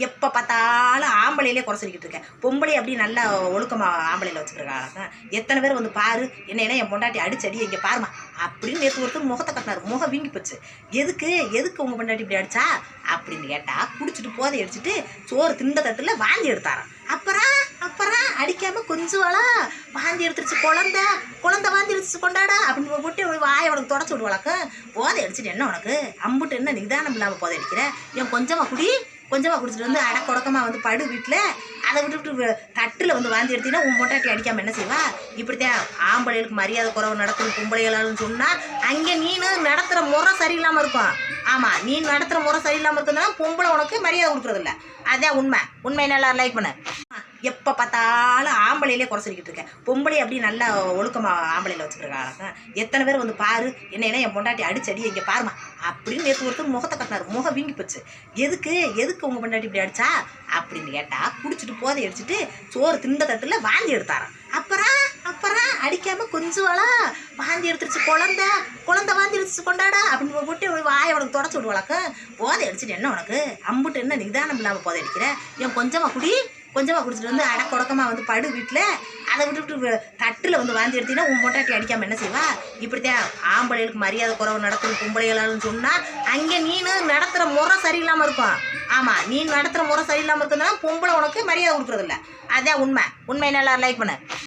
எப்போ பார்த்தாலும் ஆம்பளையிலே குறை சொல்லிக்கிட்டு இருக்கேன். பொம்பளை அப்படி நல்லா ஒழுக்கமாக ஆம்பளையில் வச்சுருக்காங்க. எத்தனை பேர் வந்து பாரு என்ன என் பொண்டாட்டி அடிச்சடி இங்கே பாருமா அப்படின்னு நேற்று ஒருத்தர் முகத்தை கட்டினார். முகம் வீங்கி போச்சு. எதுக்கு உங்கள் பொண்டாட்டி இப்படி அடிச்சா அப்படின்னு கேட்டால் குடிச்சிட்டு போதை அடிச்சுட்டு சோறு திண்ட தட்டில் வாந்தி எடுத்தாராம். அப்புறம் அடிக்காமல் கொஞ்சுவாளா வாந்தி எடுத்துருச்சு குழந்தை வாந்தி எடுத்துச்சு கொண்டாடா அப்படின்னு போட்டு வாயை உனக்கு தொடச்சி விடுவாளாக்க. போதை அடிச்சுட்டு என்ன உனக்கு அம்புட்டு என்ன நிதானம் இல்லாமல் போதை அடிக்கிற? என் கொஞ்சமாக குடிச்சிட்டு வந்து அடக்கொடக்கமாக வந்து படு வீட்டில் அதை விட்டு தட்டில் வந்து வாந்தி எடுத்தீங்கன்னா உன் பொண்டாட்டி அடிக்காமல் என்ன செய்வா? இப்படித்தான் ஆம்பளைகளுக்கு மரியாதை குறைவு நடக்கும் பொம்பளைகளாலும் சொன்னால் அங்கே நீனு நடத்துகிற முறை சரியில்லாமல் இருக்கும். ஆமாம், நீ நடத்துகிற முறை சரியில்லாமல் இருக்குதுன்னா பொம்பளை உனக்கு மரியாதை கொடுக்குறதில்ல. அதான் உண்மை நல்லா லைக் பண்ணு. எப்போ பார்த்தாலும் ஆம்பளையிலே குறை சொல்லிக்கிட்டு இருக்கேன். பொம்பளை அப்படி நல்லா ஒழுக்கமாக ஆம்பளையில் வச்சுருக்காங்க. எத்தனை பேர் வந்து பாரு என்ன என் பொண்டாட்டி அடிச்சடி இங்கே பாருமா அப்படின்னு நேற்று ஒருத்தர் முகத்தை கட்டினார். முகம் வீங்கி போச்சு. எதுக்கு உங்கள் பொண்டாட்டி இப்படி அடிச்சா அப்படின்னு கேட்டால் குடிச்சிட்டு போதை அடிச்சுட்டு சோறு திண்ட தட்டில் வாந்தி எடுத்தாராம். அப்புறம் அடிக்காமல் கொஞ்சுவாளா வாந்தி எடுத்துருச்சு குழந்தை வாந்தி எடுத்துச்சு கொண்டாடா அப்படின்னு போட்டு வாயை உனக்கு தொடச்சி விடுவாளாக்க. போதை அடிச்சுட்டு என்ன உனக்கு அம்புட்டு என்ன நிதானம் இல்லாமல் போதை அடிக்கிற? என் கொஞ்சமாக குடிச்சிட்டு வந்து அடக்கொடக்கமாக வந்து படு வீட்டில் அதை விட்டு தட்டில் வந்து வாந்தி எடுத்தீங்கன்னா உன் பொண்டாட்டி அடிக்காமல் என்ன செய்வா? இப்படித்தான் ஆம்பளைகளுக்கு மரியாதை குறைவு நடக்கும் பொம்பளைகளாலும் சொன்னால் அங்கே நீனு நடத்துகிற முறை சரியில்லாமல் இருக்கும். ஆமாம், நீ நடத்துகிற முறை சரியில்லாமல் இருக்குதுன்னா பொம்பளை உனக்கு மரியாதை கொடுக்குறதில்ல. அதான் உண்மை நல்லா லைக் பண்ணு.